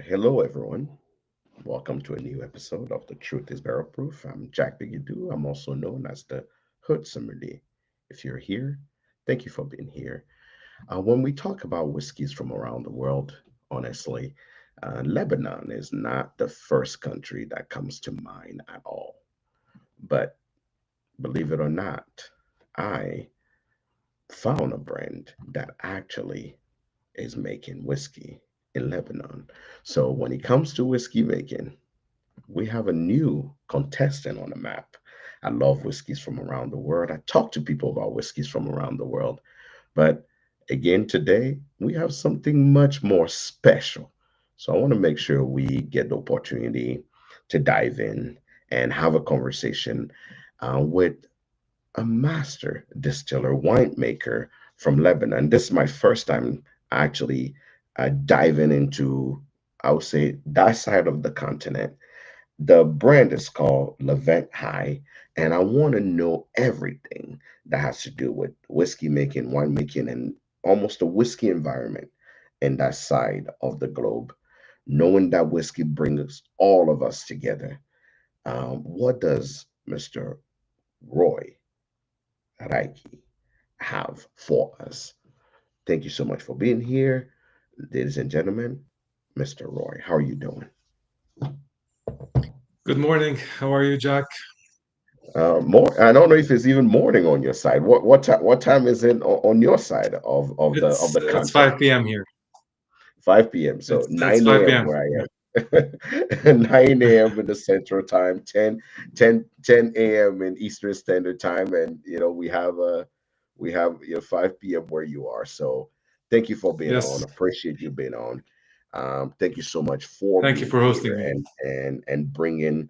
Hello, everyone. Welcome to a new episode of The Truth is Barrel Proof. I'm Jack Bigadoo. I'm also known as the Hood Sommelier. If you're here, thank you for being here. When we talk about whiskeys from around the world, honestly, Lebanon is not the first country that comes to mind at all. But believe it or not, I found a brand that actually is making whiskey in Lebanon. So when it comes to whiskey making, we have a new contestant on the map. I love whiskeys from around the world. I talk to people about whiskeys from around the world. But again, today we have something much more special. So I want to make sure we get the opportunity to dive in and have a conversation with a master distiller, winemaker from Lebanon. This is my first time actually diving into, I would say, that side of the continent. The brand is called Levant High, and I want to know everything that has to do with whiskey making, winemaking, and almost a whiskey environment in that side of the globe. Knowing that whiskey brings all of us together. What does Mr. Roy Riachi have for us? Thank you so much for being here, ladies and gentlemen. Mr. Roy, how are you doing? Good morning. How are you, Jack? More. I don't know if it's even morning on your side. What time is it on your side of the It's continent? 5 p.m. here. 5 p.m. So It's 9 5 a.m. p.m. where I Yeah. am. 9 a.m. in the Central Time, 10 a.m. in Eastern Standard Time, and we have 5 p.m. where you are. So thank you for being on. Yes. Appreciate you being on. Thank you so much for Thank you being for hosting here me. and bringing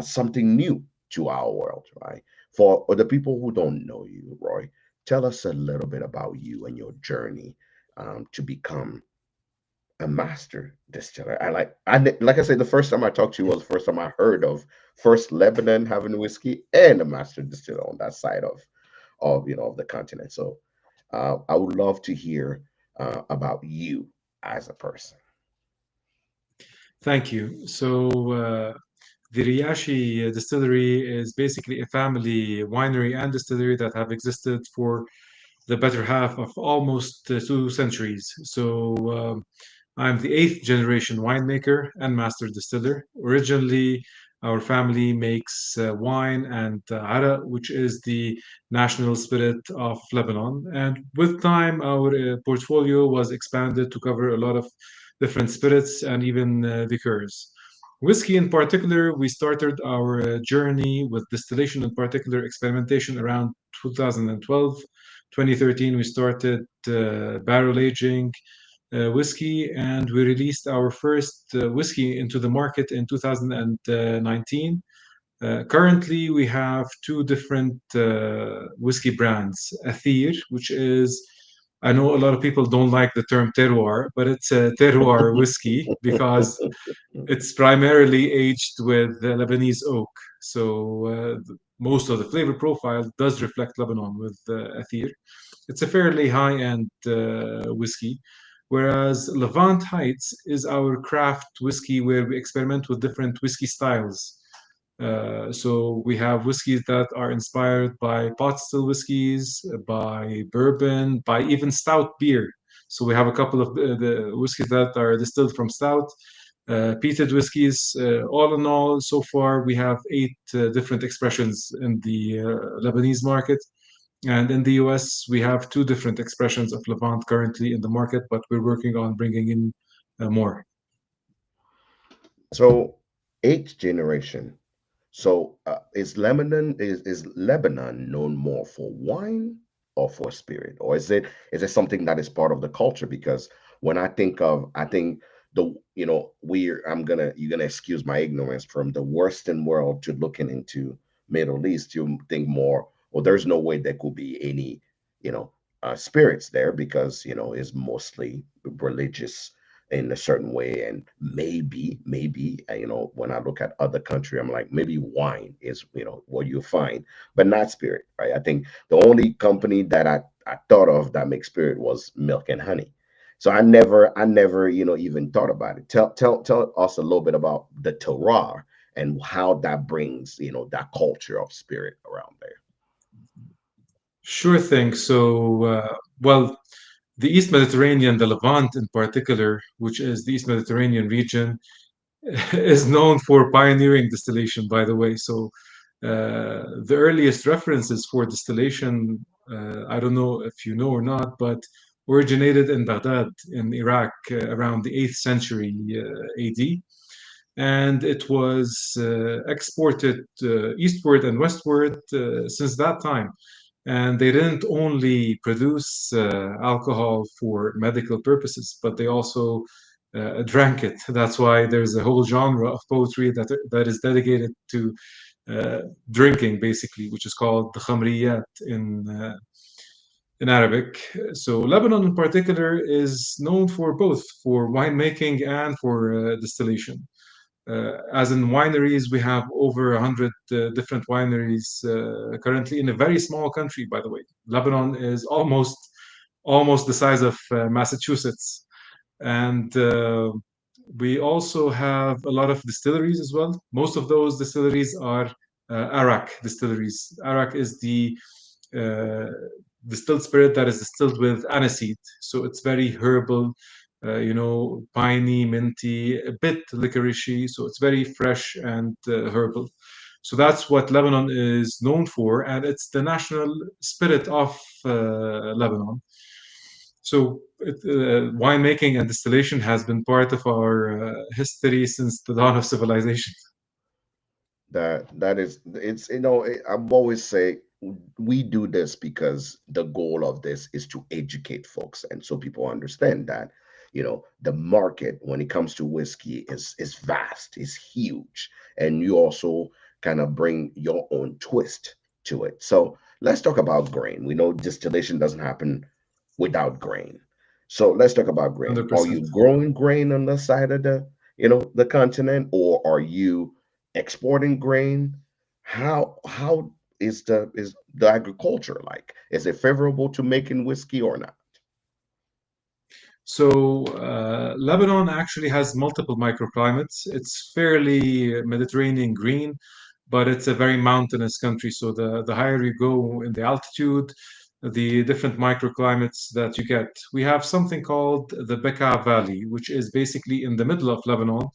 something new to our world, right? For the people who don't know you, Roy, tell us a little bit about you and your journey to become a master distiller. Like I said, the first time I talked to you was the first time I heard of first Lebanon having whiskey and a master distiller on that side of the continent. So I would love to hear about you as a person. Thank you. The Riachi Distillery is basically a family winery and distillery that have existed for the better half of almost 2 centuries. I'm the eighth generation winemaker and master distiller. Originally, our family makes wine and ara, which is the national spirit of Lebanon. And with time, our portfolio was expanded to cover a lot of different spirits and even liqueurs. Whiskey in particular, we started our journey with distillation in particular experimentation around 2012. 2013, we started barrel aging whiskey, and we released our first whiskey into the market in 2019. Currently, we have two different whiskey brands. Athir, which is, I know a lot of people don't like the term terroir, but it's a terroir whiskey because it's primarily aged with Lebanese oak. Most of the flavor profile does reflect Lebanon with Athir. It's a fairly high-end whiskey, whereas Levant Heights is our craft whiskey where we experiment with different whiskey styles. So we have whiskeys that are inspired by pot still whiskeys, by bourbon, by even stout beer. So we have a couple of the whiskeys that are distilled from stout, peated whiskeys. All in all, so far we have eight different expressions in the Lebanese market. And in the US, we have two different expressions of Levant currently in the market, but we're working on bringing in more. So eighth generation. So is Lebanon known more for wine or for spirit, or is it something that is part of the culture? Because when I think we're you're gonna excuse my ignorance from the Western world to looking into Middle East. You think more, well, there's no way there could be any you know spirits there because it's mostly religious in a certain way, and maybe when I look at other country, I'm like, maybe wine is what you find, but not spirit, right? I think the only company that I thought of that makes spirit was Milk and Honey. So I never, even thought about it. Tell us a little bit about the terroir and how that brings, that culture of spirit around there. Sure thing. So, well, the East Mediterranean, the Levant in particular, which is the East Mediterranean region, is known for pioneering distillation, by the way. So, the earliest references for distillation, I don't know if you know or not, but originated in Baghdad in Iraq around the 8th century AD. And it was exported eastward and westward since that time. And they didn't only produce alcohol for medical purposes, but they also drank it. That's why there's a whole genre of poetry that is dedicated to uh, drinking, basically, which is called the khamriyat in Arabic. So Lebanon, in particular, is known for both for winemaking and for distillation. As in wineries, we have over 100 different wineries currently in a very small country, by the way. Lebanon is almost the size of Massachusetts. And we also have a lot of distilleries as well. Most of those distilleries are Arak distilleries. Arak is the uh, distilled spirit that is distilled with aniseed. So it's very herbal, piney, minty, a bit licoricey. So it's very fresh and herbal. So that's what Lebanon is known for, and it's the national spirit of Lebanon. So winemaking and distillation has been part of our history since the dawn of civilization. That is, it's, I'm always say we do this because the goal of this is to educate folks, and so people understand that, the market when it comes to whiskey is vast, is huge, and you also kind of bring your own twist to it. So let's talk about grain. We know distillation doesn't happen without grain. So let's talk about grain. Are you 100%. growing grain on the side of the continent, or are you exporting grain? How is the agriculture like? Is it favorable to making whiskey or not? So Lebanon actually has multiple microclimates. It's fairly Mediterranean green, but it's a very mountainous country. So the higher you go in the altitude, the different microclimates that you get. We have something called the Bekaa Valley, which is basically in the middle of Lebanon.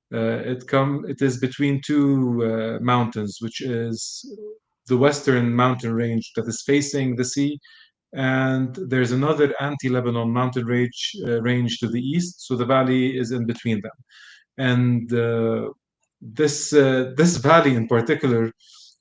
It is between two mountains, which is the western mountain range that is facing the sea, and there's another anti-Lebanon mountain range to the east. So the valley is in between them, and this valley in particular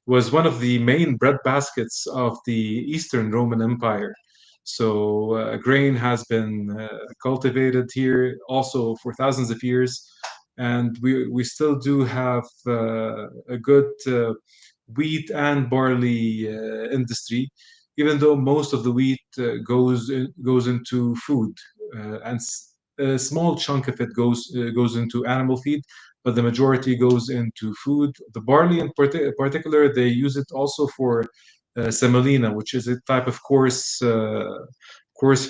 was one of the main bread baskets of the Eastern Roman Empire. So grain has been cultivated here also for thousands of years, and we still do have a good wheat and barley industry, even though most of the wheat goes into food, and a small chunk of it goes into animal feed, but the majority goes into food. The barley, in particular, they use it also for semolina, which is a type of coarse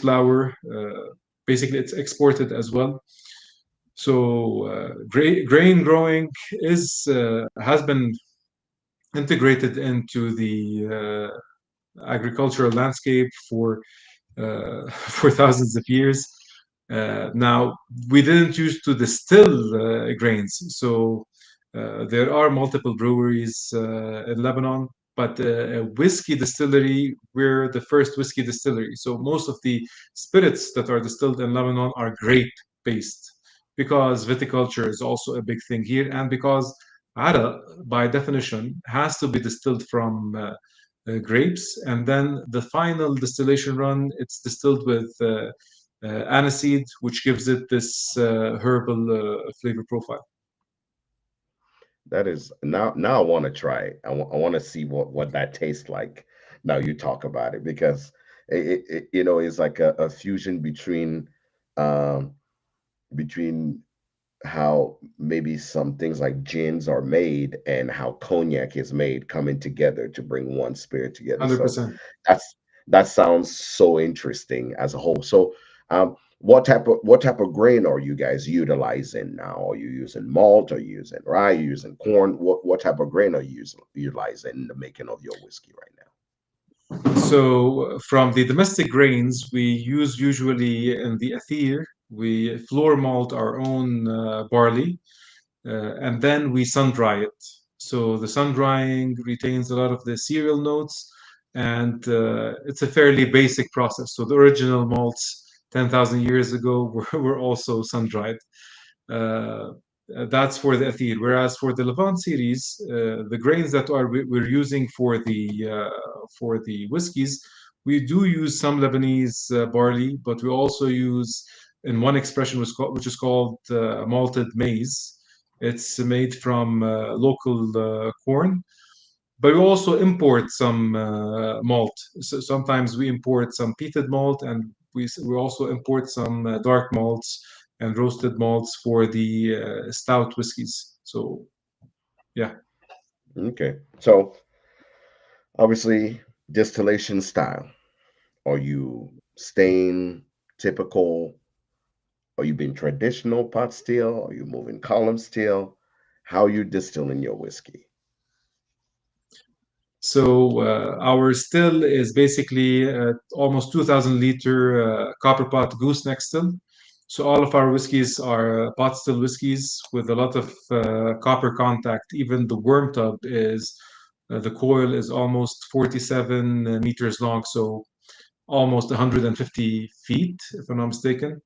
flour. Basically, it's exported as well. So grain growing is has been integrated into the agricultural landscape for for thousands of years. Now, we didn't used to distill grains, so there are multiple breweries in Lebanon, but a whiskey distillery, we're the first whiskey distillery. So most of the spirits that are distilled in Lebanon are grape based because viticulture is also a big thing here, and because Ara, by definition, has to be distilled from grapes, and then the final distillation run, it's distilled with aniseed, which gives it this herbal flavor profile. That is, now I want to try it. I want to see what that tastes like. Now you talk about it, because it's like a fusion um between how maybe some things like gins are made and how cognac is made, coming together to bring one spirit together. So 100%. that's that sounds so interesting as a whole. So What type of grain are you guys utilizing now? Are you using malt? Are you using rye? Are you using corn? What type of grain are you utilizing in the making of your whiskey right So from the domestic grains, we use usually in the Athir, we floor malt our own barley, and then we sun dry it. So the sun drying retains a lot of the cereal notes, and it's a fairly basic process. So the original malts 10,000 years ago were also sun dried. Uh, that's for the Athir. Whereas for the Levant series, the grains that we're using for the whiskeys, we do use some Lebanese barley, but we also use in one expression which is called malted maize. It's made from local corn, but we also import some malt. So sometimes we import some peated malt, and we also import some dark malts and roasted malts for the stout whiskeys. So yeah. now? Okay, so obviously distillation style. Are you staying typical? Are you being traditional pot still? Are you moving column still? How are you distilling your whiskey? So our still is basically almost 2,000 liter copper pot gooseneck still. So all of our whiskeys are pot still whiskeys with a lot of copper contact. Even the worm tub is the coil is almost 47 meters long, so almost 150 feet, if I'm not mistaken,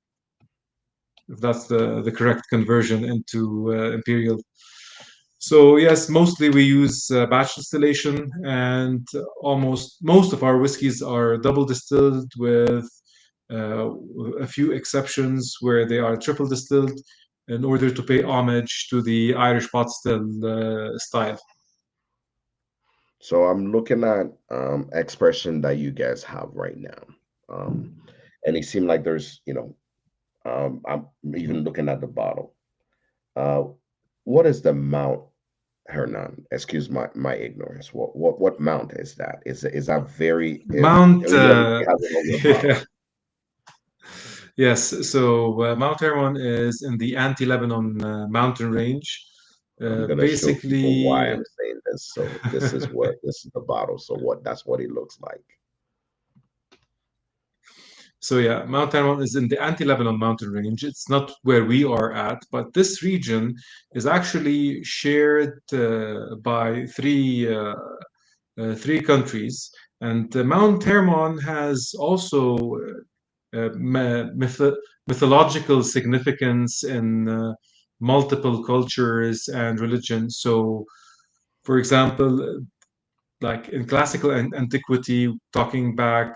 if that's the correct conversion into imperial. So yes, mostly we use batch distillation, and almost most of our whiskeys are double distilled with uh, a few exceptions where they are triple distilled in order to pay homage to the Irish pot still style. So I'm looking at expression that you guys have right now, um, and it seemed like I'm even looking at the bottle. Uh, what is the Mount Hernan? Excuse my ignorance. What mount is that? Is that very? Mount, You obviously have it on your bottle. yes, so Mount Hermon is in the anti-Lebanon mountain range. I'm gonna show people why Basically, I'm saying this. So this is the bottle. So that's what it looks like. so yeah, Mount Hermon is in the anti-Lebanon mountain range. It's not where we are at, but this region is actually shared by three countries. And Mount Hermon has also mythological significance in multiple cultures and religions. So, for example, like in classical antiquity, talking back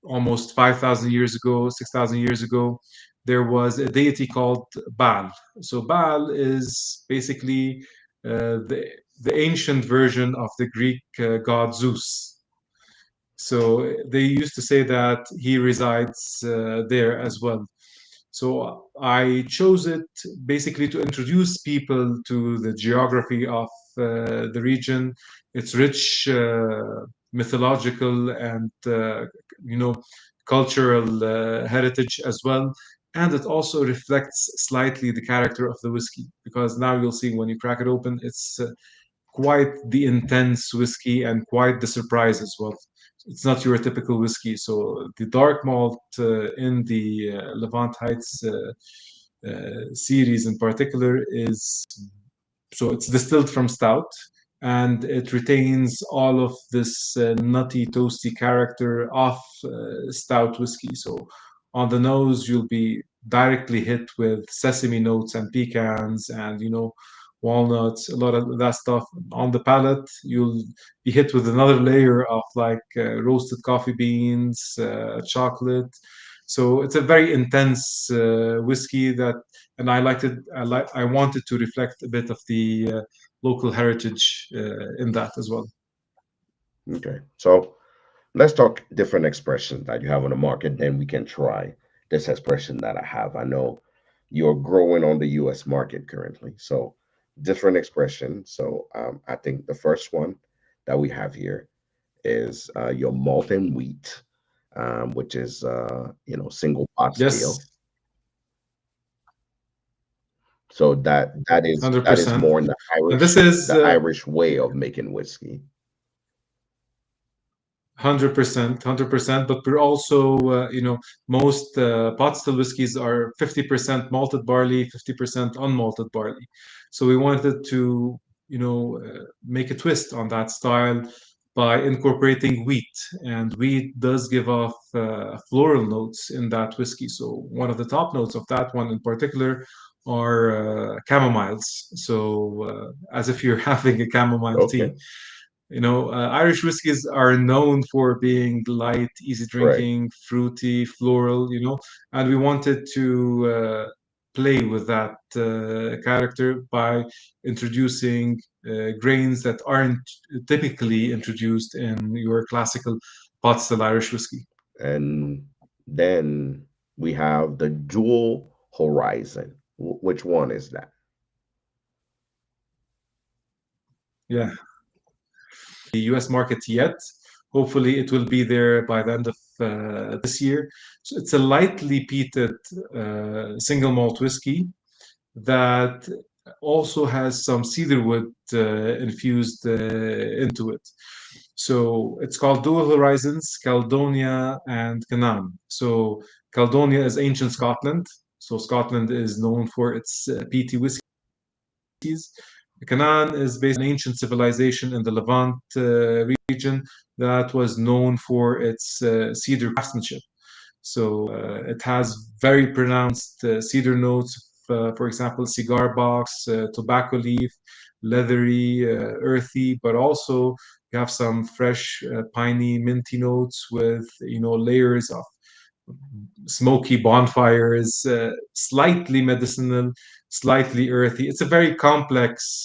almost 5,000 years ago, 6,000 years ago, there was a deity called Baal. So, Baal is basically the ancient version of the Greek god Zeus. So they used to say that he resides there as well. So I chose it basically to introduce people to the geography of the region, its rich mythological and cultural heritage as well. And it also reflects slightly the character of the whiskey because now you'll see when you crack it open, it's quite the intense whiskey and quite the surprise as well. It's not your typical whiskey. So the dark malt in the Levant Heights series in particular is so it's distilled from stout and it retains all of this nutty, toasty character of stout whiskey. So on the nose, you'll be directly hit with sesame notes and pecans and walnuts, a lot of that stuff. On the palate, you'll be hit with another layer of like roasted coffee beans, chocolate. So it's a very intense whiskey that and I liked it. I wanted to reflect a bit of the local heritage in that as well. Okay. So let's talk different expressions that you have on the market. Then we can try this expression that I have. I know you're growing on the U.S. market currently. So different expression. So I think the first one that we have here is your malt and wheat. which is single pot still. Yes, So that is 100%. more in the And this Irish is the Irish way of making whiskey. 100%, 100%. But we're also, most pot still whiskeys are 50% malted barley, 50% unmalted barley. So we wanted to, make a twist on that style by incorporating wheat. And wheat does give off floral notes in that whiskey. So one of the top notes of that one in particular are chamomiles. So as if you're having a chamomile tea. Okay, Irish whiskies are known for being light, easy correct. drinking, fruity, floral, and we wanted to play with that character by introducing grains that aren't typically introduced in your classical pot still Irish whiskey. And then we have the dual horizon. Which one is that? Yeah, US market yet. Hopefully, it will be there by the end of this year. So it's a lightly peated single malt whiskey that also has some cedarwood infused into it. So it's called Dual Horizons, Caledonia and Canaan. So Caledonia is ancient Scotland. So Scotland is known for its peaty whiskies. Canaan is based on ancient civilization in the Levant region that was known for its cedar craftsmanship. So it has very pronounced cedar notes, for example, cigar box, tobacco leaf, leathery, earthy, but also you have some fresh, piney, minty notes with layers of smoky bonfires, slightly medicinal, slightly earthy. It's a very complex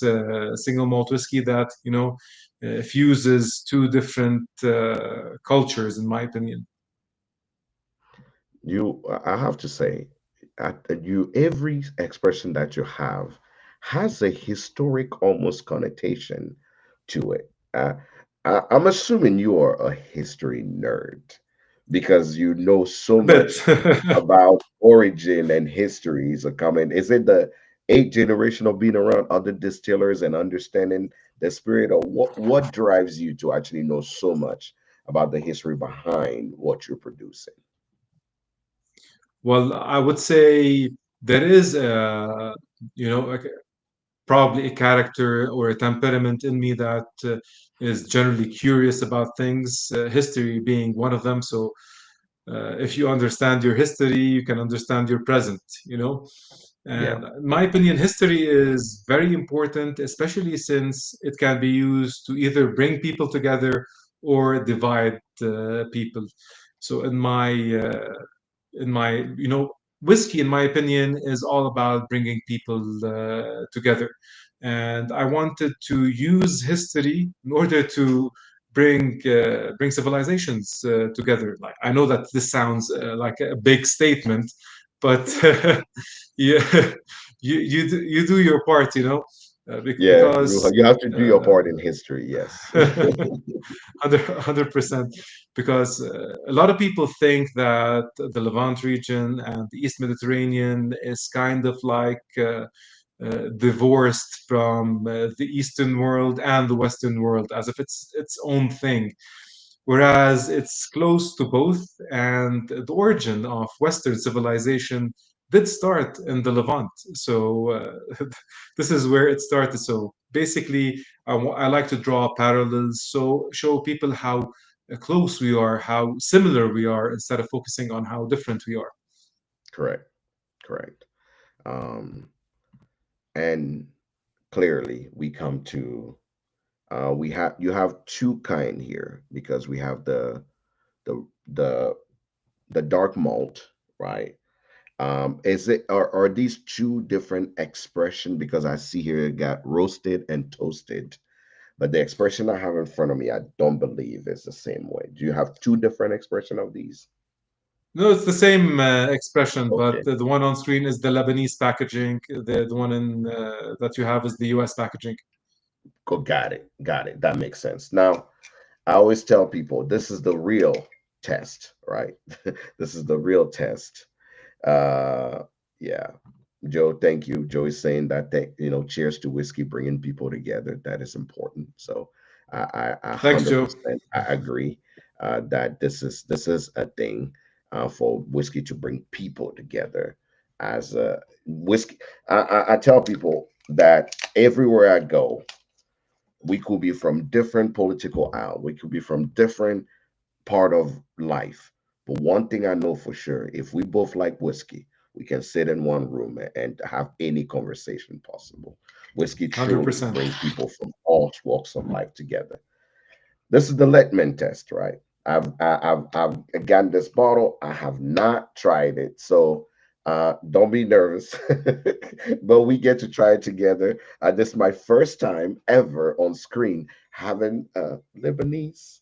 single malt whiskey that fuses two different cultures, in my opinion. I have to say, every expression that you have has a historic almost connotation to it. I'm assuming you are a history nerd because you know so A bit. much about origin and histories are coming. Is it the eighth generation of being around other distillers and understanding the spirit, or what drives you to actually know so much about the history behind what you're producing? Well, I would say there is probably a character or a temperament in me that is generally curious about things, history being one of them. So if you understand your history, you can understand your present. Yeah, And in my opinion, history is very important, especially since it can be used to either bring people together or divide people. So in my whiskey, in my opinion, is all about bringing people together, and I wanted to use history in order to bring civilizations together. Like, I know that this sounds like a big statement, but yeah, you do your part, yeah, because you have to do your uh, part in history. Yes. 100%, because a lot of people think that the Levant region and the East Mediterranean is kind of like divorced from the Eastern world and the Western world, as if it's its own thing, whereas it's close to both. And the origin of Western civilization did start in the Levant. So this is where it started. So basically, I like to draw parallels, so show people how close we are, how similar we are, instead of focusing on how different we are. Correct. Correct. Um, and clearly, we come to you have two kind here because we have the the the dark malt, right? Is it are these two different expression? Because I see here it got roasted and toasted, but the expression I have in front of me, I don't believe is the same way. Do you have two different expression of these? No, it's the same expression, but Okay. the one on screen is the Lebanese packaging. The one that you have is the US packaging. Got it. Got it. That makes sense. Now, I always tell people this is the real. test, right? This is the real test. Uh, yeah. Joe, thank you. Joe is saying that, cheers to whiskey, bringing people together. That is important. So I Thanks, Joe. 100% I agree that this is a thing for whiskey to bring people together. As whiskey, I tell people that everywhere I go, we could be from different political aisle, we could be from different part of life. But one thing I know for sure, if we both like whiskey, we can sit in one room and have any conversation possible. Whiskey truly 100%. brings people from all walks of life together. This is the Letman test, right? I've gotten this bottle. I have not tried it, so don't be nervous. But we get to try it together. This is my first time ever on screen having Lebanese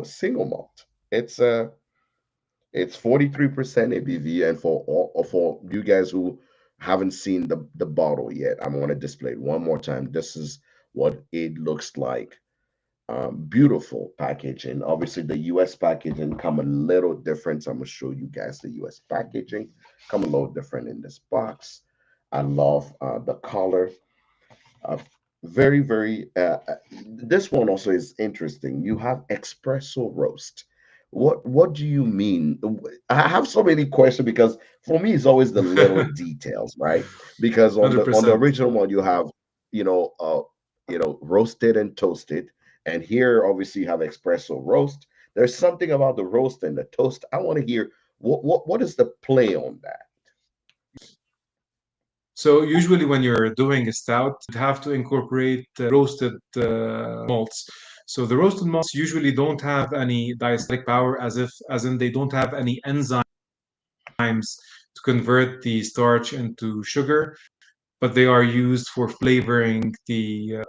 single malt. It's 43% ABV, and for you guys who haven't seen the bottle yet, I'm going to display it one more time. This is what it looks like. Beautiful packaging. Obviously, the U.S. packaging come a little different. So I'm gonna show you guys the U.S. packaging. Come a little different in this box. I love the color. Uh, very, very. This one also is interesting. You have espresso roast. What do you mean? I have so many questions because for me it's always the little details, right? Because on the 100%. original one you have, you know, uh, roasted and toasted, and here obviously you have espresso roast. There's something about the roast and the toast. I want to hear what is the play on that. So usually when you're doing a stout, you'd have to incorporate roasted malts. So the roasted malts usually don't have any diastatic power, as in they don't have any enzymes to convert the starch into sugar, but they are used for flavoring the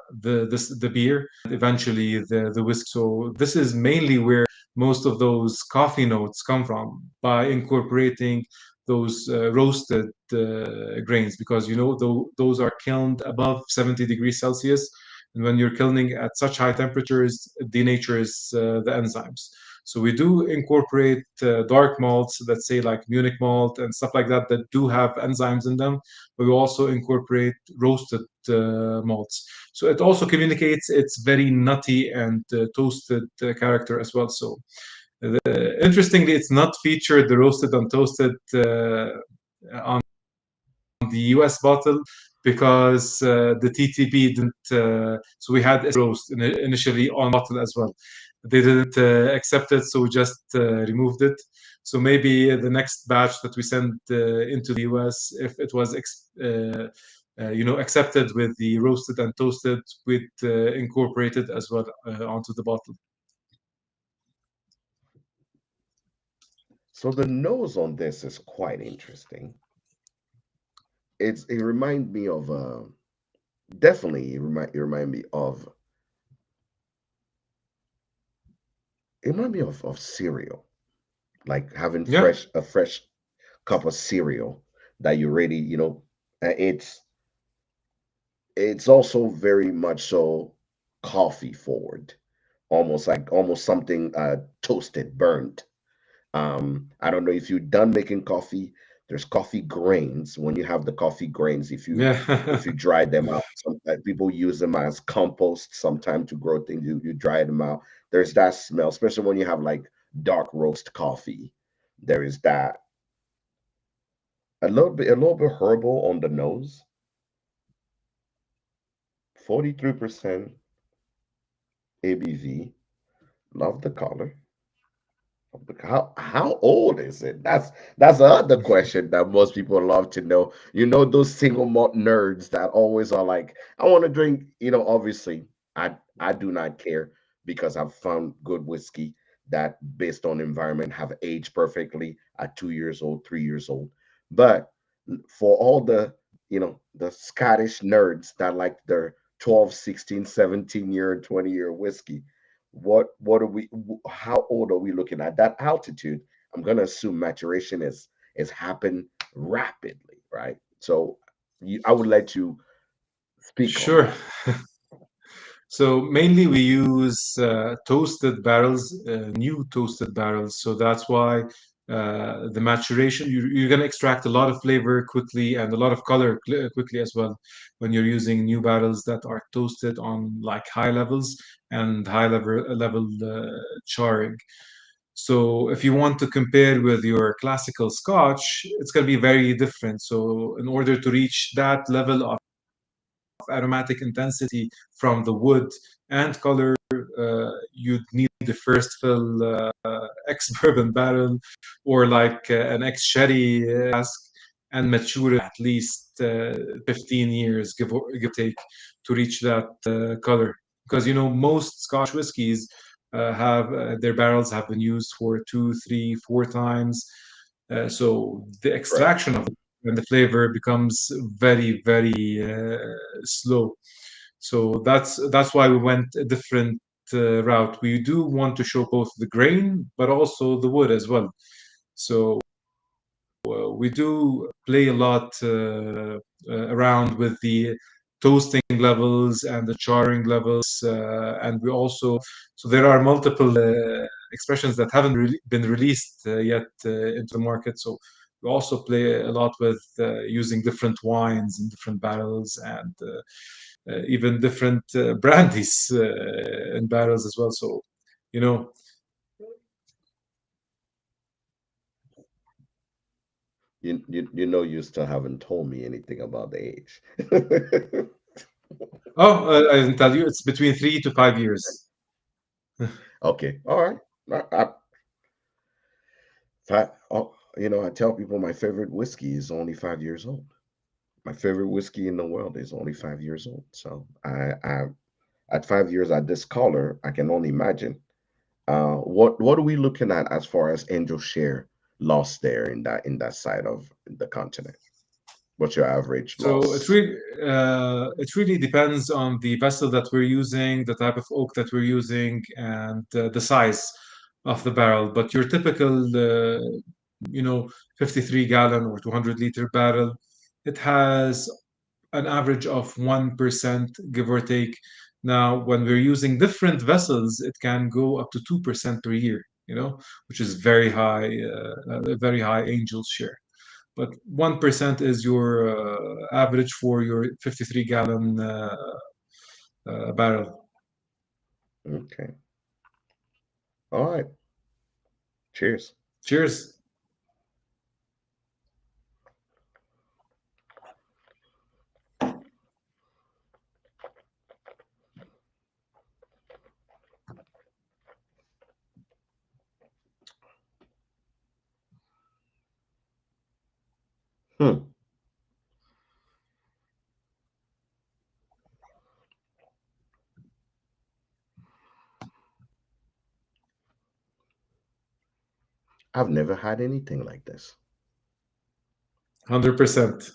beer and eventually the whiskey. So this is mainly where most of those coffee notes come from, by incorporating those roasted grains, because those are kilned above 70 degrees Celsius, and when you're kilning at such high temperatures, it denatures the enzymes. So we do incorporate dark malts, let's say like Munich malt and stuff like that, that do have enzymes in them, but we also incorporate roasted malts. So it also communicates its very nutty and toasted character as well. So interestingly, it's not featured the roasted and toasted on the US bottle because the TTP didn't. So we had roast initially on bottle as well. They didn't accept it, so we just removed it. So maybe the next batch that we send into the US, if it was accepted with the roasted and toasted, we'd incorporate it as well onto the bottle. So the nose on this is quite interesting. It reminds me of definitely it remind me of cereal, like having Yeah. a fresh cup of cereal that you ready, it's also very much so coffee forward, almost something toasted, burnt. I don't know if you're done making coffee. There's coffee grains. When you have the coffee grains, if Yeah. you dry them out, sometimes people use them as compost. Sometimes to grow things, you dry them out. There's that smell, especially when you have like dark roast coffee. There is that a little bit herbal on the nose. 43% ABV. Love the color. How old is it? That's the other question that most people love to know. Those single malt nerds that always are like, I want to drink. Obviously, I do not care because I've found good whiskey that, based on environment, have aged perfectly at 2 years old, 3 years old. But for all the Scottish nerds that like their 12, 16, 17 year and 20-year whiskey, what are how old are we looking at? That altitude, I'm going to assume maturation is happen rapidly, right? So I would let you speak on Sure. that. So mainly we use toasted barrels, new toasted barrels. So that's why the maturation, you're going to extract a lot of flavor quickly and a lot of color quickly as well when you're using new barrels that are toasted on like high levels and high level charring. So if you want to compare with your classical Scotch, it's going to be very different. So in order to reach that level of aromatic intensity from the wood and color, you'd need to first fill ex bourbon barrel or like an ex sherry cask and mature it at least 15 years, give or take, to reach that color. Because you know most Scotch whiskies have their barrels have been used for two, three, four times. So the Right. extraction of it and the flavor becomes very, very slow. So that's why we went a different route. We do want to show both the grain, but also the wood as well. So we do play a lot around with the toasting levels and the charring levels, and we also so there are multiple expressions that haven't been released yet into the market. So we also play a lot with using different wines in different barrels and even different brandies in barrels as well. So you know, You still haven't told me anything about the age. oh, I didn't tell you, it's between 3 to 5 years. Okay, all right. I tell people my favorite whiskey is only 5 years old. My favorite whiskey in the world is only 5 years old. So I at 5 years at this color, I can only imagine. What are we looking at as far as angel share loss there in that side of the continent? What's your average So loss? it really depends on the vessel that we're using, the type of oak that we're using, and the size of the barrel. But your typical, you know, 53 gallon or 200-liter barrel, it has an average of 1%, give or take. Now, when we're using different vessels, it can go up to 2% per year, you know, which is a very high angel share. But 1% is your average for your 53-gallon barrel. Okay. All right. Cheers. Cheers. Hmm. I've never had anything like this. 100%.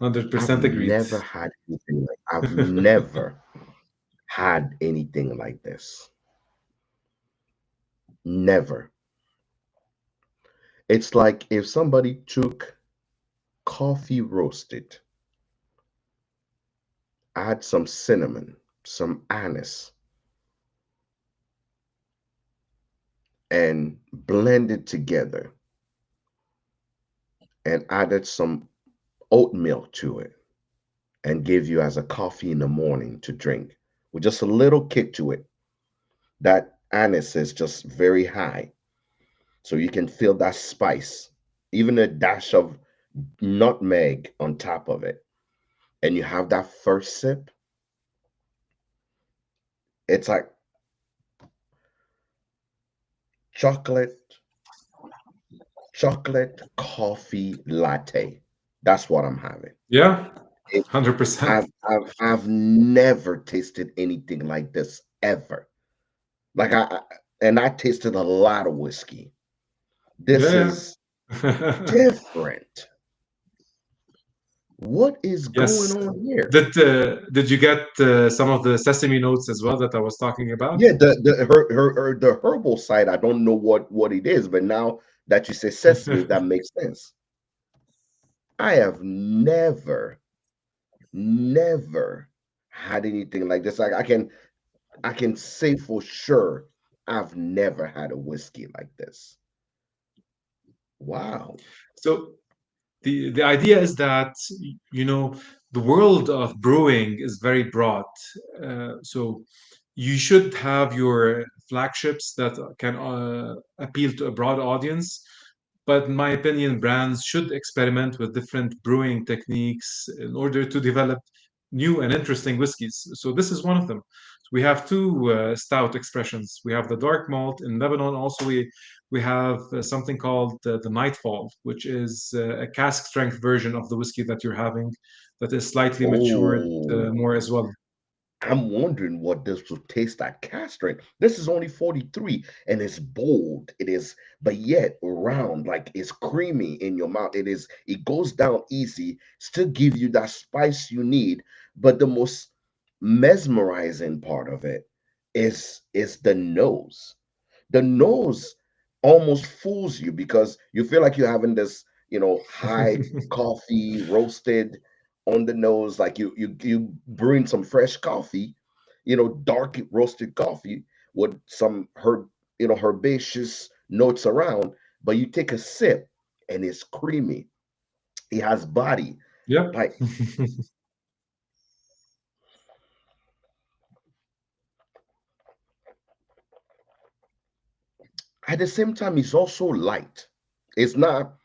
I've 100% agreed. never had anything like I've never had anything like this. Never. It's like if somebody took coffee roasted, add some cinnamon, some anise, and blended together and added some oatmeal to it and gave you as a coffee in the morning to drink with just a little kick to it. That anise is just very high. So you can feel that spice, even a dash of nutmeg on top of it. And you have that first sip, it's like chocolate, chocolate coffee latte. That's what I'm having. Yeah, It, 100%. I've never tasted anything like this ever. Like and I tasted a lot of whiskey. This Yeah. is different. What is going Yes. on here? Did you get some of the sesame notes as well that I was talking about? Yeah, the herbal side, I don't know what it is, but now that you say sesame, that makes sense. I have never had anything like this. Like I can say for sure I've never had a whiskey like this. Wow. So the idea is that you know the world of brewing is very broad. So you should have your flagships that can appeal to a broad audience. But in my opinion, brands should experiment with different brewing techniques in order to develop new and interesting whiskeys. So this is one of them. We have two stout expressions. We have the dark malt in Lebanon. Also, we have something called the Nightfall, which is a cask strength version of the whiskey that you're having, that is slightly matured more Oh, as well. I'm wondering what this will taste like. Castrate. This is only 43 and it's bold. It is, but yet round, like it's creamy in your mouth. It goes down easy, still give you that spice you need. But the most mesmerizing part of it is the nose. The nose almost fools you because you feel like you're having this, high coffee roasted on the nose, like you brewing some fresh coffee, dark roasted coffee with some herbaceous notes around, but you take a sip and it's creamy. It has body. Yep. Like at the same time, it's also light. It's not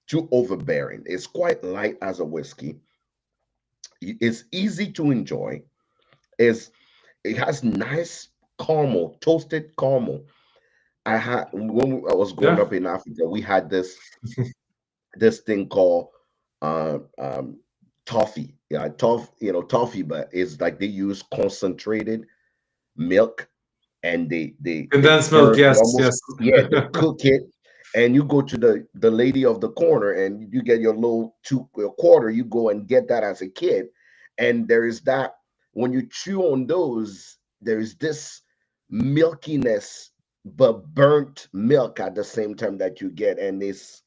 too overbearing. It's quite light as a whiskey. It's easy to enjoy. It has nice caramel, toasted caramel. I was growing Yeah. up in Africa, we had this thing called uh, um, toffee. Yeah, toffee, but it's like they use concentrated milk and they Condensed milk. burn it Yes. almost, Yes. yeah, they cook it, and you go to the lady of the corner and you get your little quarter. You go and get that as a kid, and there is that when you chew on those, there is this milkiness but burnt milk at the same time that you get, and it's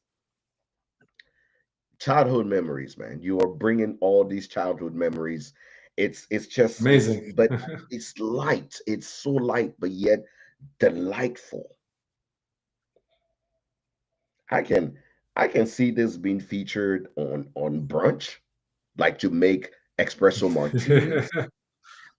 childhood memories, man. You are bringing all these childhood memories. It's just it's Amazing. but it's light. It's so light, but yet delightful. I can I can see this being featured on brunch, like to make espresso martinis.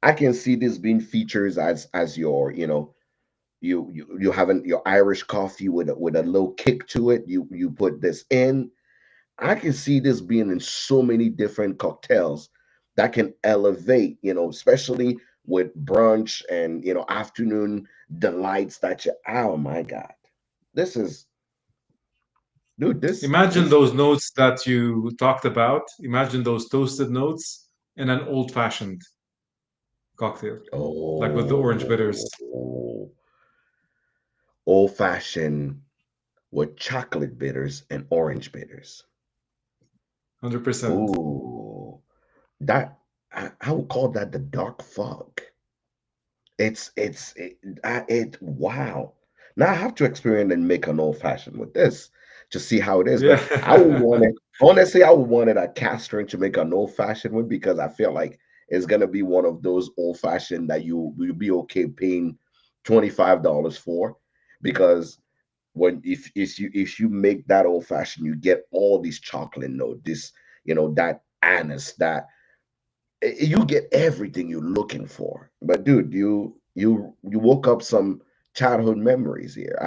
I can see this being featured as your, you having your Irish coffee with a little kick to it. You put this in. I can see this being in so many different cocktails that can elevate, especially with brunch and afternoon delights that you, oh my God. This is dude, Imagine this those notes that you talked about. Imagine those toasted notes in an old fashioned cocktail, like with the orange bitters. oh, old fashioned with chocolate bitters and orange bitters. 100%. Ooh, that I would call that the dark fog. It wow. Now I have to experiment and make an old fashioned with this to see how it is. Yeah. But I would want it honestly. I would want it at Castering to make an old fashioned one because I feel like it's gonna be one of those old fashioned that you'll be okay paying $25 for, because when if you make that old fashioned, you get all these chocolate note, this that anise, that you get everything you're looking for. But dude, you woke up some childhood memories here.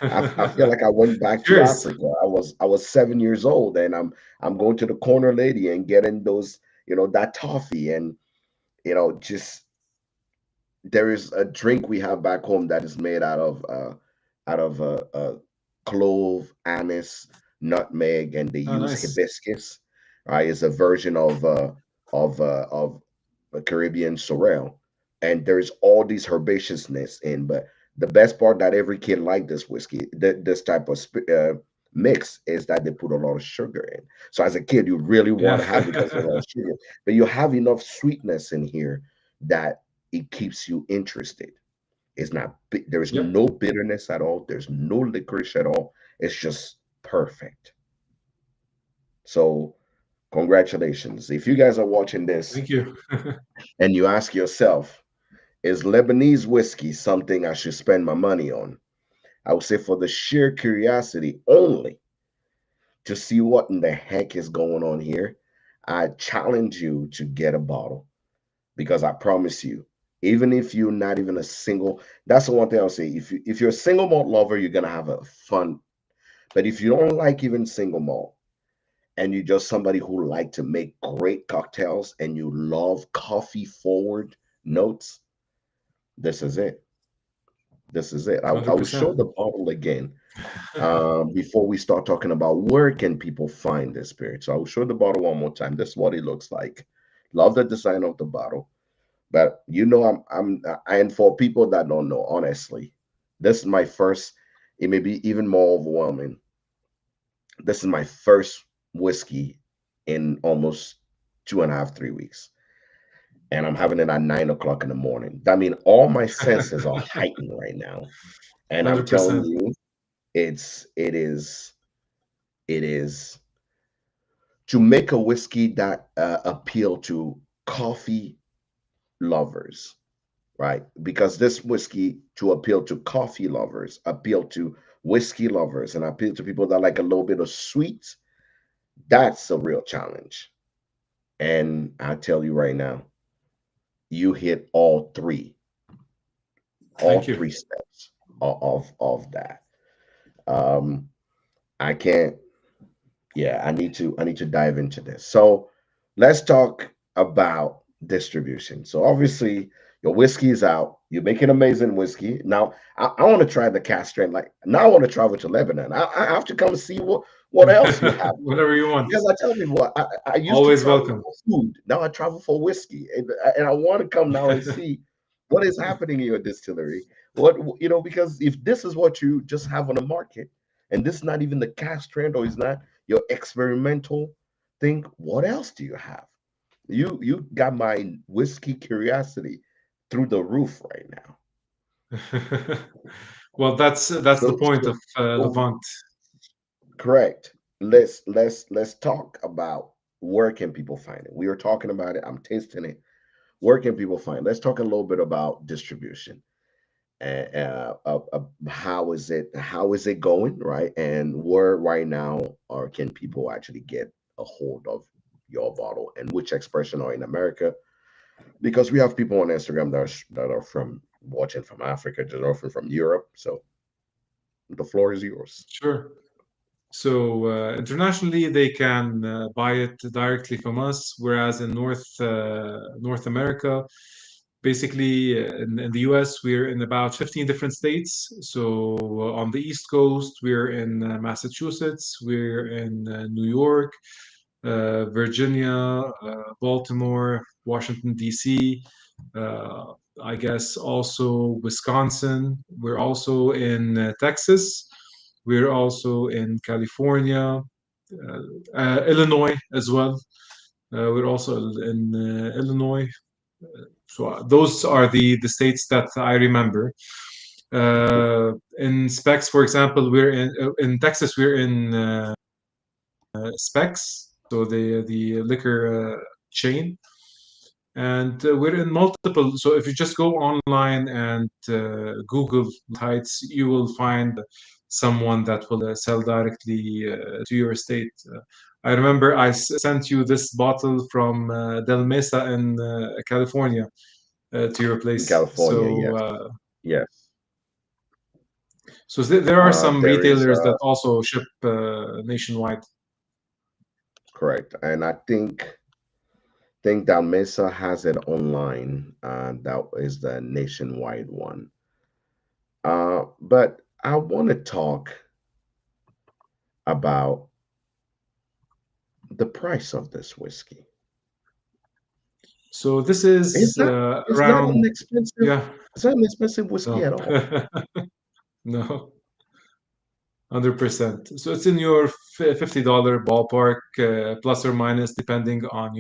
I feel like I went back to Cheers. Africa. I was 7 years old, and I'm going to the corner lady and getting those, that toffee, and just there is a drink we have back home that is made out of clove, anise, nutmeg, and they Oh, use nice. hibiscus. Right, it's a version of a Caribbean sorrel, and there's all these herbaceousness in. But the best part that every kid like this whiskey, this type of mix, is that they put a lot of sugar in. So as a kid, you really want Yeah. to have, because there's a lot of sugar, but you have enough sweetness in here that it keeps you interested. It's not there's Yep. no bitterness at all. There's no licorice at all. It's just perfect. So Congratulations. If you guys are watching this Thank you. and you ask yourself, is Lebanese whiskey something I should spend my money on? I would say for the sheer curiosity only to see what in the heck is going on here, I challenge you to get a bottle because I promise you, even if you're not even a single, that's the one thing I'll say. If you're a single malt lover, you're gonna have a fun. But if you don't like even single malt and you're just somebody who like to make great cocktails and you love coffee forward notes, this is it. This is it. I will 100%. show the bottle again before we start talking about where can people find this spirit. So I will show the bottle one more time. This is what it looks like. Love the design of the bottle, but and for people that don't know, honestly, this is my first. It may be even more overwhelming. This is my first whiskey in almost 2.5, 3 weeks, and I'm having it at 9 o'clock in the morning. That means all my senses are heightened right now, and I'm telling 100%. you, it is to make a whiskey that appeal to coffee lovers, right? Because this whiskey to appeal to coffee lovers, appeal to whiskey lovers, and appeal to people that like a little bit of sweet, that's a real challenge. And I tell you right now, you hit all Thank you. three steps of that. Um, I can't. Yeah, I need to dive into this. So let's talk about distribution. So obviously your whiskey is out. You're making amazing whiskey. Now I want to try the cast strength. Like now I want to travel to Lebanon. I have to come and see what else you have. Whatever you want. Because I tell people I used to Always travel welcome. for food. Now I travel for whiskey. And I want to come now and see what is happening in your distillery. Because if this is what you just have on the market, and this is not even the cast trend or is not your experimental thing, what else do you have? You got my whiskey curiosity through the roof right now. Well, that's the So, point so, of so Levant. correct. Let's talk about where can people find it. We are talking about it. I'm tasting it. Where can people find it? Let's talk a little bit about distribution. How is it going, right? And where right now or can people actually get a hold of your bottle and which expression are in America? Because we have people on Instagram that are from watching from Africa, just often from Europe. So the floor is yours. Sure. So internationally, they can buy it directly from us, whereas in North America, basically in the U.S., we're in about 15 different states. So on the East Coast, we're in Massachusetts, we're in New York, Virginia, Baltimore, Washington D.C. Uh, I guess also Wisconsin. We're also in Texas. We're also in California, Illinois as well. We're also in Illinois. So those are the states that I remember. In Specs, for example, we're in Texas. We're in Specs, so the liquor chain, and we're in multiple. So if you just go online and Google heights, you will find someone that will sell directly to your estate. I remember I sent you this bottle from Del Mesa in California to your In place. California, yes. Yes. So there are some There is retailers that also ship nationwide. correct. And I think that Mesa has it online. That is the nationwide one. But I want to talk about the price of this whiskey. So this It's is not it's not around, an expensive yeah, it's not an expensive whiskey no, at all. no. 100%. So it's in your $50 ballpark, plus or minus, depending on,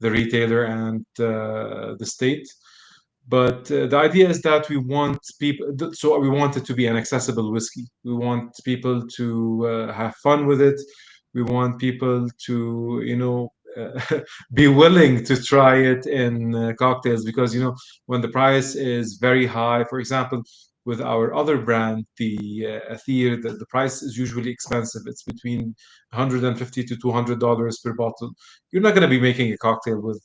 the retailer and the state. But the idea is that we want people, so we want it to be an accessible whiskey. We want people to have fun with it. We want people to, be willing to try it in cocktails, because when the price is very high, for example, with our other brand, the Athir, the price is usually expensive. It's between 150 to $200 per bottle. You're not going to be making a cocktail with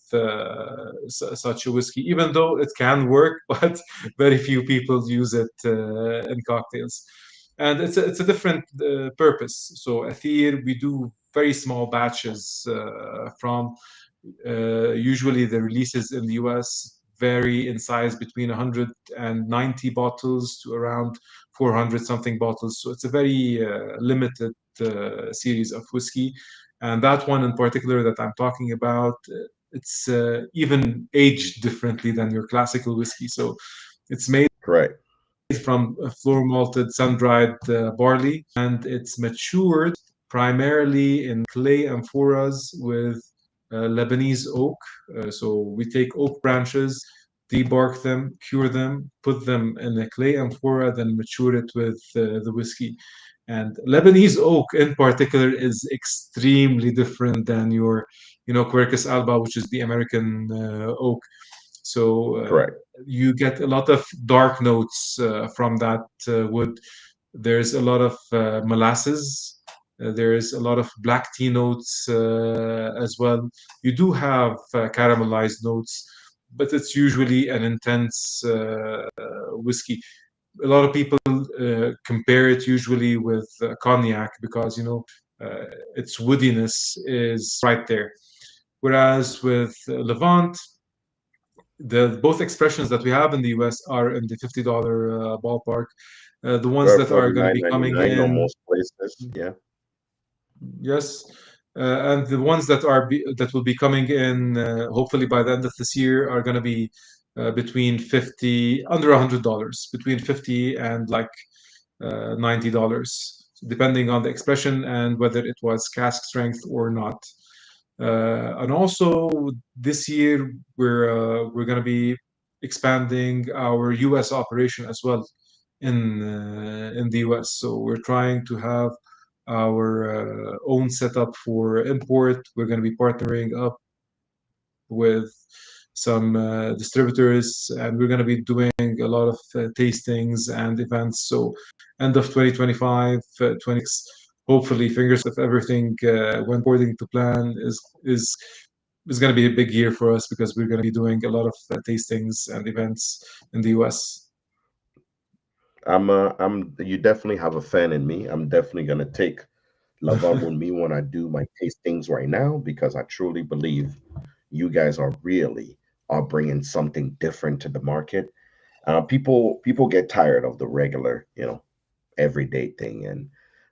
such a whiskey, even though it can work, but very few people use it in cocktails. And it's a different purpose. So Athir, we do very small batches from. Usually, the releases in the US vary in size between 190 bottles to around 400 something bottles. So it's a very limited series of whiskey. And that one in particular that I'm talking about, it's even aged differently than your classical whiskey. So it's made Correct. from floor malted sun dried barley, and it's matured primarily in clay amphoras with Lebanese oak. So we take oak branches, debark them, cure them, put them in a clay amphora, then mature it with the whiskey. And Lebanese oak in particular is extremely different than your, Quercus alba, which is the American oak. So Correct. you get a lot of dark notes from that wood. There's a lot of molasses. There is a lot of black tea notes as well. You do have caramelized notes, but it's usually an intense whiskey. A lot of people compare it usually with cognac because its woodiness is right there. Whereas with Levant, the both expressions that we have in the US are in the $50 ballpark. The ones Well, that are forty going to nine be ninety coming nine on in, most places. Yeah. yes, and the ones that will be coming in, hopefully by the end of this year, are going to be between 50 under $100, between 50 and like $90, depending on the expression and whether it was cask strength or not. And also this year we're going to be expanding our U.S. operation as well in the U.S. So we're trying to have our own setup for import. We're going to be partnering up with some distributors, and we're going to be doing a lot of tastings and events. So end of 2025, 26, hopefully, fingers crossed, if everything went according to plan, is going to be a big year for us because we're going to be doing a lot of tastings and events in the US. You definitely have a fan in me. I'm definitely gonna take Lavon with me when I do my tastings right now because I truly believe you guys are bringing something different to the market. People get tired of the regular, everyday thing, and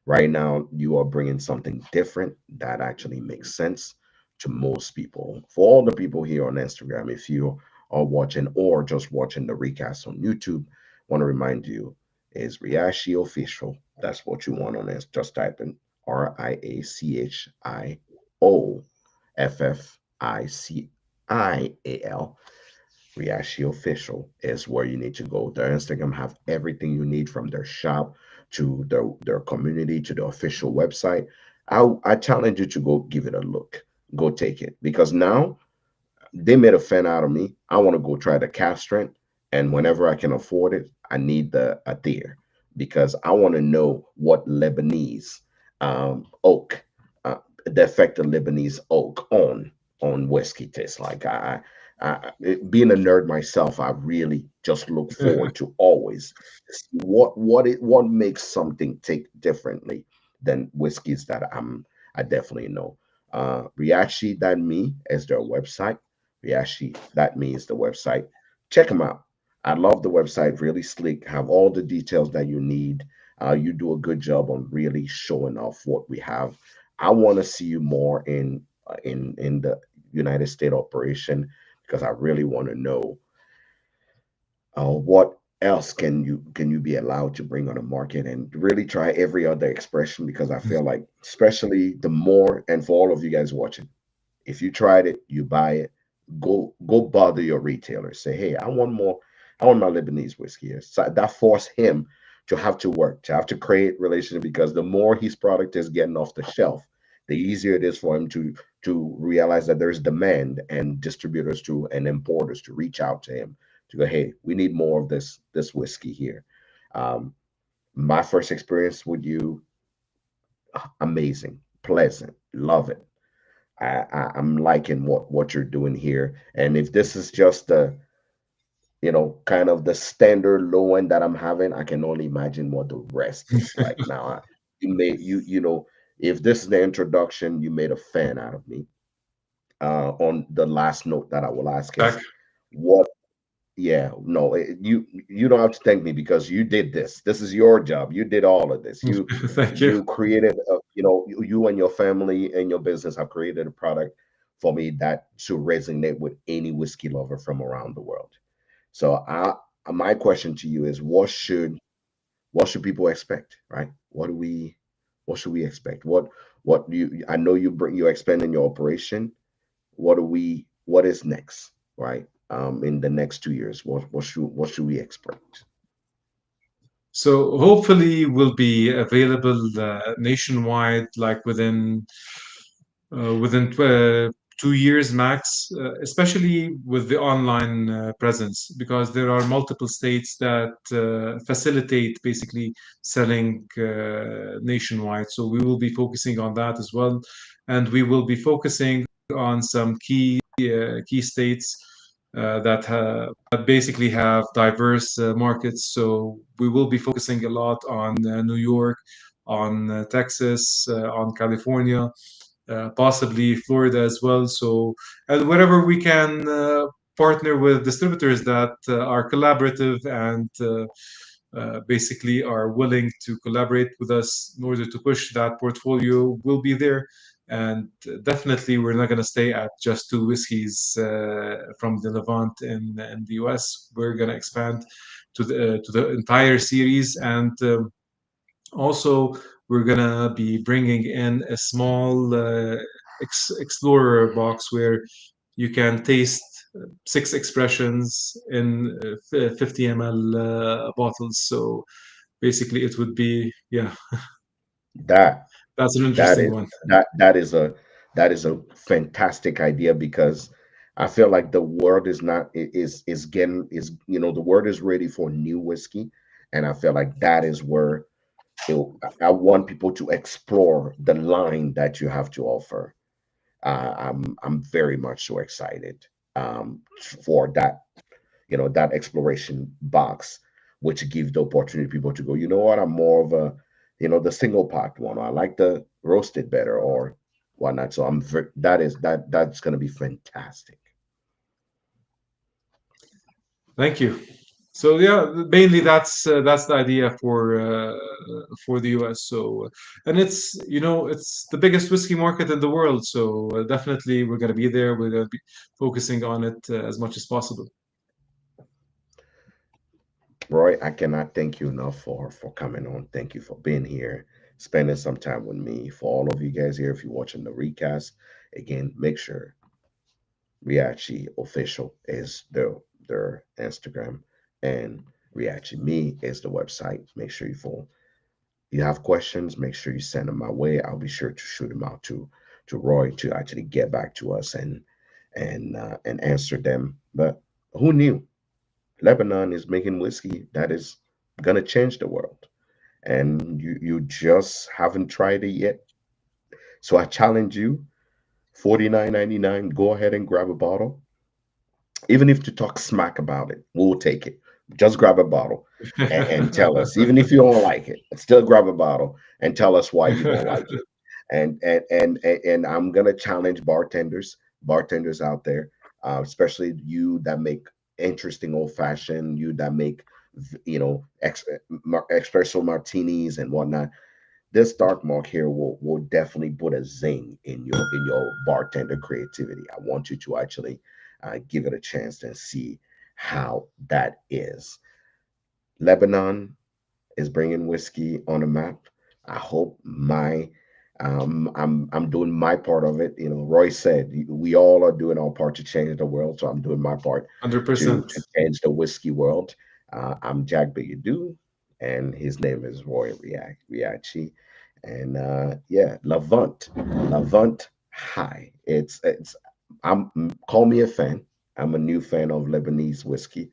right now you are bringing something different that actually makes sense to most people. For all the people here on Instagram, if you are watching or just watching the recast on YouTube, want to remind you is Riachi official. That's what you want on this. Just type in RIACHIOFFICIAL. Riachi Official is where you need to go. Their Instagram have everything you need from their shop to their community to the official website. I challenge you to go give it a look. Go take it because now they made a fan out of me. I want to go try the calf strength, and whenever I can afford it, I need the Adir because I want to know what Lebanese oak, the effect of Lebanese oak on whiskey tastes like. Being a nerd myself, I really just look forward to always see what makes something take differently than whiskeys that I definitely know. Riachi.me is their website. Riachi, that means the website. Check them out. I love the website, really sleek, have all the details that you need. You do a good job on really showing off what we have. I want to see you more in the United States operation because I really want to know what else can you be allowed to bring on the market and really try every other expression because I feel like especially the more and for all of you guys watching if you tried it, you buy it, go bother your retailer. Say, hey, I want my Lebanese whiskey here. So that force him to have to work, to have to create relationship because the more his product is getting off the shelf, the easier it is for him to to realize that there's demand, and distributors to and importers to reach out to him to go, hey, we need more of this whiskey here. Um, my first experience with you, amazing, pleasant, love it. I'm liking what you're doing here. And if this is just the, kind of the standard low end that I'm having, I can only imagine what the rest is like. Now, you made if this is the introduction, you made a fan out of me. On the last note that I will ask is, Back. what yeah, no, you don't have to thank me because you did this. This is your job. You did all of this. You Thank you. you created, you and your family and your business have created a product for me that to resonate with any whiskey lover from around the world. So my question to you is, what should people expect, right? What should we expect? What do you I know you're expanding your operation. What is next, right? In the next 2 years, what should we expect? So hopefully will be available nationwide, like within 2 years max, especially with the online presence, because there are multiple states that facilitate basically selling nationwide. So we will be focusing on that as well, and we will be focusing on some key states that basically have diverse markets. So we will be focusing a lot on New York, on Texas, on California, possibly Florida as well. So, and wherever we can partner with distributors that are collaborative and basically are willing to collaborate with us in order to push that portfolio, will be there. And definitely, we're not going to stay at just two whiskeys from the Levant in the US. We're going to expand to the entire series, and also, we're gonna be bringing in a small explorer box where you can taste six expressions in 50 ml bottles. So basically, it would be, yeah, That that's an that interesting is one. that is a fantastic idea, because I feel like the world is not is getting is the world is ready for new whiskey, and I feel like that is where I want people to explore the line that you have to offer. I'm very much so excited, for that exploration box, which gives the opportunity people to go, you know what, I'm more of a, the single pot one. Or I like the roasted better or whatnot. So that's going to be fantastic. Thank you. So yeah, mainly that's the idea for the US. So and it's the biggest whiskey market in the world. So definitely we're gonna be there. We're gonna be focusing on it as much as possible. Roy, I cannot thank you enough for coming on. Thank you for being here, spending some time with me. For all of you guys here, if you're watching the recast, again, make sure Riachi Official is their Instagram, and Riachi Me is the website. Make sure you have questions, make sure you send them my way. I'll be sure to shoot them out to Roy to actually get back to us and answer them. But who knew Lebanon is making whiskey that is gonna change the world, and you just haven't tried it yet. So I challenge you, 49.99. Go ahead and grab a bottle. Even if to talk smack about it, we'll take it. Just grab a bottle and tell us. Even if you don't like it, still grab a bottle and tell us why you don't like it. And I'm gonna challenge bartenders out there, especially you that make interesting old fashioned, you that make espresso martinis and whatnot. This dark mark here will definitely put a zing in your bartender creativity. I want you to actually give it a chance and see how that is. Lebanon is bringing whiskey on the map. I hope I'm doing my part of it. Roy said we all are doing our part to change the world, so I'm doing my part to 100%. to change the whiskey world. I'm Jack Bigadoo, and his name is Roy Riachi. And yeah, Levant Hi. It's call me a fan. I'm a new fan of Lebanese whiskey,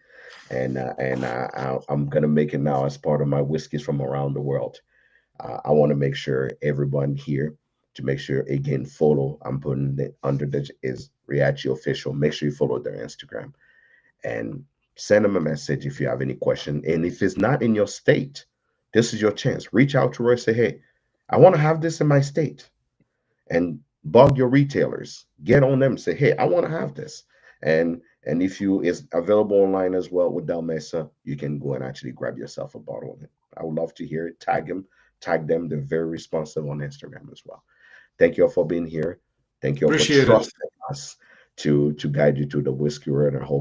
I'm gonna make it now as part of my whiskeys from around the world. I want to make sure everyone here to make sure again follow. I'm putting it under the is Riachi official. Make sure you follow their Instagram and send them a message if you have any question. And if it's not in your state, this is your chance. Reach out to her. Say, hey, I want to have this in my state, and bug your retailers. Get on them. Say, hey, I want to have this. And if you is available online as well with Del Mesa, you can go and actually grab yourself a bottle of it. I would love to hear it. Tag them. They're very responsive on Instagram as well. Thank you all for being here. Thank you all for Appreciate it. trusting us to guide you to the whiskey world. And hopefully